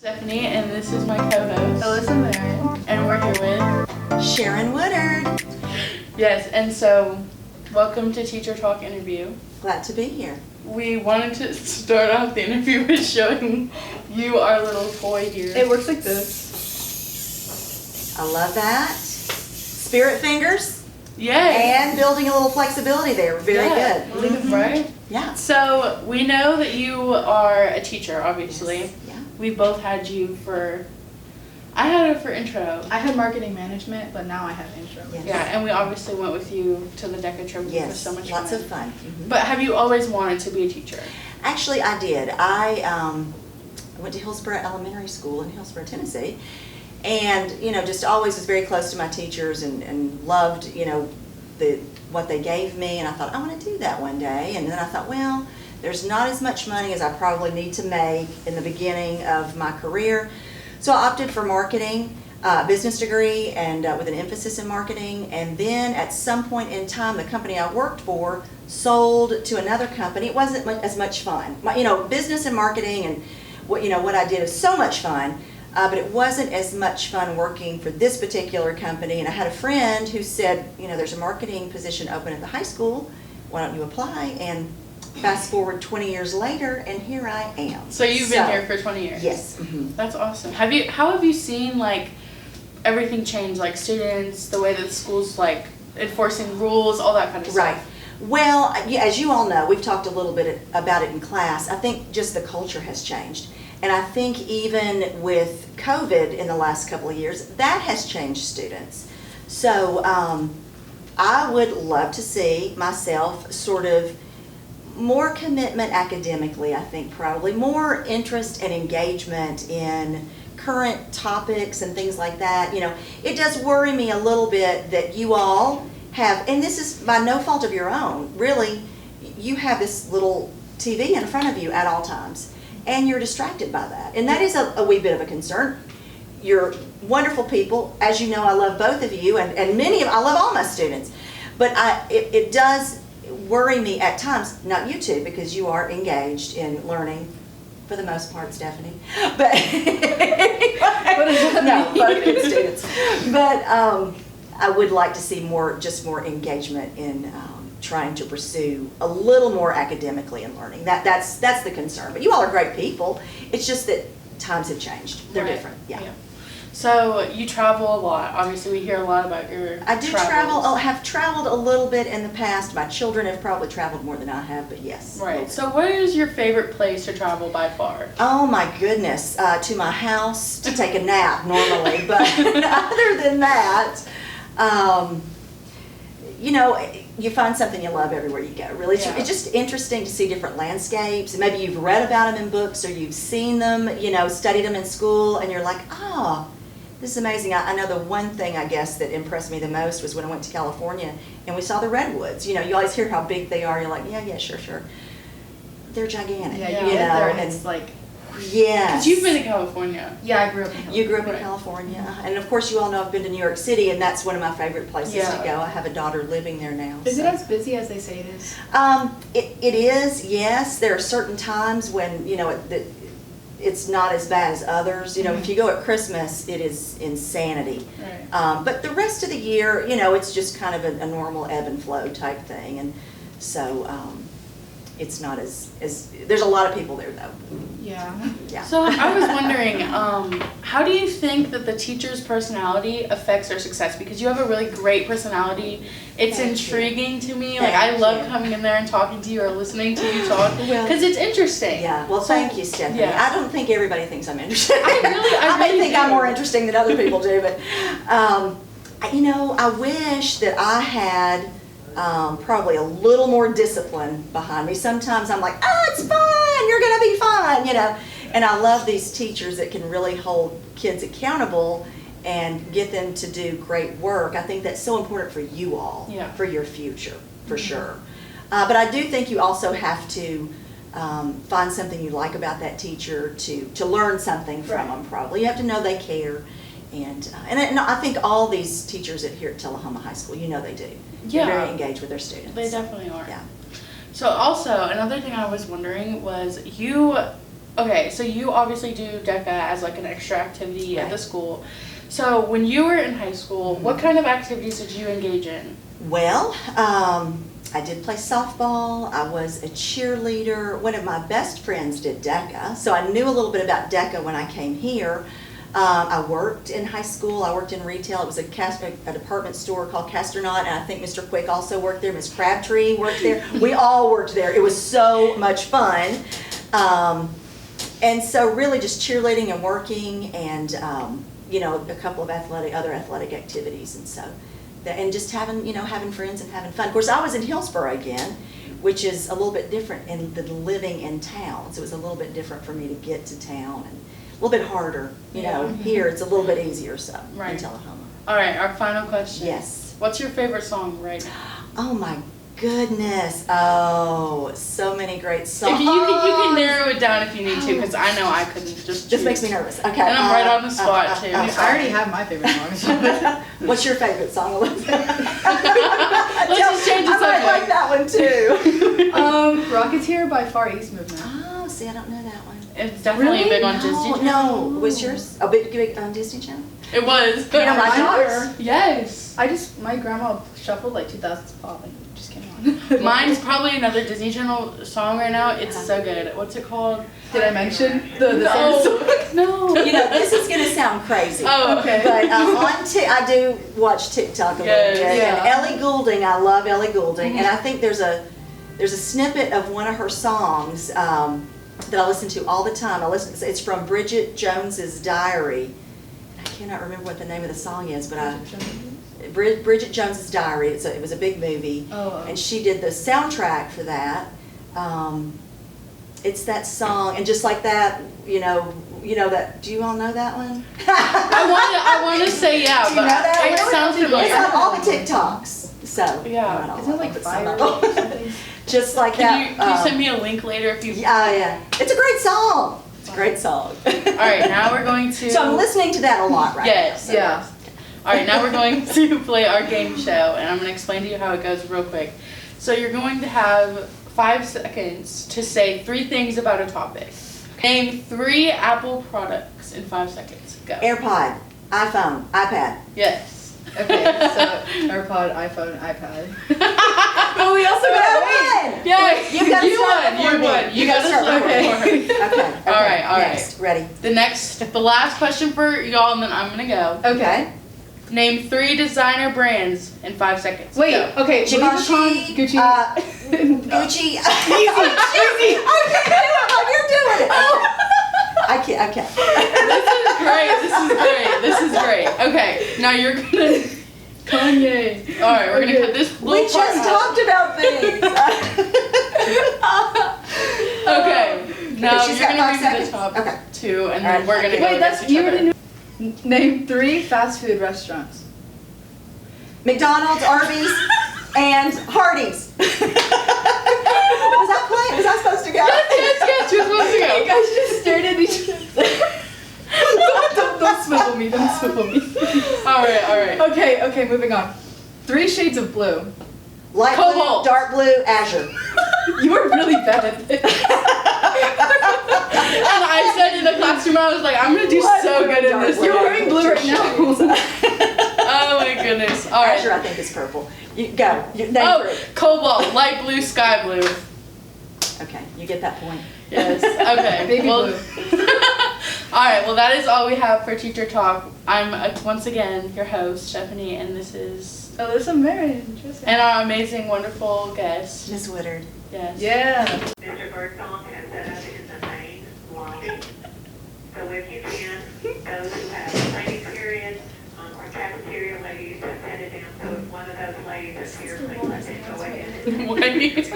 Stephanie, and this is my co-host, Alyssa Marion. and we're here with Sharon Woodard. Yes, and so welcome to Teacher Talk Interview. Glad to be here. We wanted to start off the interview with showing you our little toy here. It works like this. I love that. Spirit fingers Yay! and building a little flexibility there. Very Yeah, good. right? Yeah. So we know that you are a teacher, obviously. Yes. Yeah. We both had you for, I had it for intro. I had marketing management, but now I have intro. Yes. Yeah, and we obviously went with you to the DECA trip, which was Yes. so much Lots fun. of fun. Mhm. But have you always wanted to be a teacher? Actually, I did. I went to Hillsborough Elementary School in Hillsborough, Tennessee, and just always was very close to my teachers and loved what they gave me, and I thought I want to do that one day. And then I thought, well, there's not as much money as I probably need to make in the beginning of my career, so I opted for marketing. Business degree and with an emphasis in marketing, and then at some point in time the company I worked for sold to another company. It wasn't as much fun. Business and marketing and what I did is so much fun, but it wasn't as much fun working for this particular company. And I had a friend who said, there's a marketing position open at the high school, why don't you apply? And fast forward 20 years later, and here I am. So you've been here for 20 years? Yes. Mm-hmm. That's awesome. How have you seen everything change, like students, the way that the school's enforcing rules, all that kind of stuff? Right. Well, as you all know, we've talked a little bit about it in class. I think just the culture has changed. And I think even with COVID in the last couple of years, that has changed students. So I would love to see myself sort of more commitment academically, I think probably, more interest and engagement in current topics and things like that. It does worry me a little bit that you all have, and this is by no fault of your own, really, you have this little TV in front of you at all times, and you're distracted by that. And that is a wee bit of a concern. You're wonderful people. As you know, I love both of you, and I love all my students. But it does worry me at times, not you two, because you are engaged in learning, for the most part, Stephanie. But What does that no, mean? both good students. But I would like to see more engagement in trying to pursue a little more academically in learning. That's the concern. But you all are great people. It's just that times have changed. They're Right. different. Yeah. So you travel a lot. Obviously, we hear a lot about your I do travels. have traveled a little bit in the past. My children have probably traveled more than I have, but yes. Right. So what is your favorite place to travel by far? Oh my goodness, to my house to take a nap normally, but other than that, you find something you love everywhere you go. Really, Yeah. it's just interesting to see different landscapes. Maybe you've read about them in books or you've seen them, studied them in school, and you're like, oh, this is amazing. I know the one thing I guess that impressed me the most was when I went to California and we saw the redwoods. You always hear how big they are. You're like, yeah, sure. They're gigantic. Yeah, Yeah. you get there and and it's like, yes. Because you've been to California. yeah, I grew up in You grew up in Right. California, and of course you all know I've been to New York City, and that's one of my favorite places Yeah. to go. I have a daughter living there now. Is it so. as busy as they say it is? It is, yes. There are certain times when, it's not as bad as others. If you go at Christmas, it is insanity. Right. But the rest of the year, it's just kind of a normal ebb and flow type thing, and so it's not as there's a lot of people there though. Yeah. Yeah. So I was wondering, how do you think that the teacher's personality affects their success? Because you have a really great personality. It's Thank you. intriguing to me. Thank I love you. coming in there and talking to you or listening to you talk Well, because it's interesting. Yeah, well, So- thank you, Stephanie. yeah. I don't think everybody thinks I'm interesting. I may really think do. I'm more interesting than other people do, but I wish that I had probably a little more discipline behind me. Sometimes I'm like, oh, it's fine, you're gonna be fine, And I love these teachers that can really hold kids accountable and get them to do great work. I think that's so important for you all, Yeah. for your future, for sure. But I do think you also have to find something you like about that teacher to learn something from Right. them. Probably you have to know they care, and I think all these teachers here at Tullahoma High School, they do. Yeah. They're very engaged with their students. They definitely are. Yeah. So also, another thing I was wondering was you okay, so you obviously do DECA as like an extra activity at the Right. school. So when you were in high school, what kind of activities did you engage in? Well, I did play softball. I was a cheerleader. One of my best friends did DECA, so I knew a little bit about DECA when I came here. I worked in high school. I worked in retail. It was a department store called Castornot, and I think Mr. Quick also worked there. Miss Crabtree worked there. We all worked there. It was so much fun. And so really just cheerleading and working and, a couple of other athletic activities. And so, and just having friends and having fun. Of course, I was in Hillsborough again, which is a little bit different than living in town. So it was a little bit different for me to get to town and a little bit harder. Here it's a little bit easier so in Tullahoma. All right, our final question. Yes. What's your favorite song right now? Oh my goodness. Oh, so many great songs. If you can narrow it down if you need to, because I know I couldn't just Just makes choose. me nervous. Okay. And I'm right on the spot, too. I already have my favorite songs. What's your favorite song, Elizabeth? Let's just change the I might like subject. that one too. Rocketeer by Far East Movement. Oh, see, I don't know that one. It's definitely Really? big on Disney Channel. No, was yours a big on Disney Channel? It was. You know, my Mine daughter. were. Yes. My grandma shuffled like 2000s pop and it just came on. Mine's probably another Disney Channel song right now. It's so good. What's it called? Did I mention the same song? No. This is gonna sound crazy. Oh, okay. But I do watch TikTok a little Yes. bit. Yeah. And Ellie Goulding, I love Ellie Goulding, and I think there's a snippet of one of her songs that I listen to all the time. It's from Bridget Jones's Diary. I cannot remember what the name of the song is, but Bridget Jones's Diary. It was a big movie, and she did the soundtrack for that. It's that song, and just like that, that. Do you all know that one? I want to say yeah, Do you but know that it one? sounds It's familiar. on all the TikToks. So Yeah. not all Isn't it of like them, but some Fire of them. or something? Just like Can that. you send me a link later if you? Yeah. It's a great song. It's a great song. All right, now we're going to. So I'm listening to that a lot right Yes. now. So. Yeah. All right, now we're going to play our game show, and I'm going to explain to you how it goes real quick. So you're going to have 5 seconds to say 3 things about a topic. Name 3 Apple products in 5 seconds. Go. AirPod, iPhone, iPad. Yes. Okay, so AirPod, iPhone, iPad. But we also got win! Yeah, You gotta start won. before You me. won. You You got to gotta start start before me. Okay. All right, all right. Next, ready? The last question for y'all, and then I'm gonna go. Okay. Name 3 designer brands in 5 seconds. Wait, Go. okay, Louis Givenchy, Vuitton, Gucci. Gucci. Easy. Easy. Okay, you're doing it. I can't. This is great. Okay, now you're gonna. Kanye. All right, we're gonna cut this We little part just out. talked about things. Okay, now She's you're got gonna 5 read me the seconds. top Okay. 2, and All then right. we're gonna go Wait, against that's each you other. already knew. Name 3 fast food restaurants. McDonald's, Arby's, and Hardee's. Was I playing? Was I supposed to go? Yes, you're supposed to You go. guys just stared at each other. Don't swivel me, don't swivel me. All right. Okay, moving on. 3 shades of blue. Light Cobalt. blue, dark blue, azure. You were really bad at this. And I said in the classroom, I was like, I'm gonna do so good in this. You're wearing blue right now. Oh my goodness. All right. Azure, I think, is purple. You go. Name Oh, 3. cobalt, light blue, sky blue. Okay, you get that point. Yes. Okay. Baby well, blue. all right. Well, that is all we have for Teacher Talk. I'm once again your host, Stephanie, and this is Alyssa Marin. Interesting. and our amazing, wonderful guest. Miss Woodard. Yes. Yeah. Mr. Birdsong has set up in the main lobby. So if you can, those who have training periods or cafeteria ladies have headed down. So if one of those ladies is here, please let them go ahead and Wait.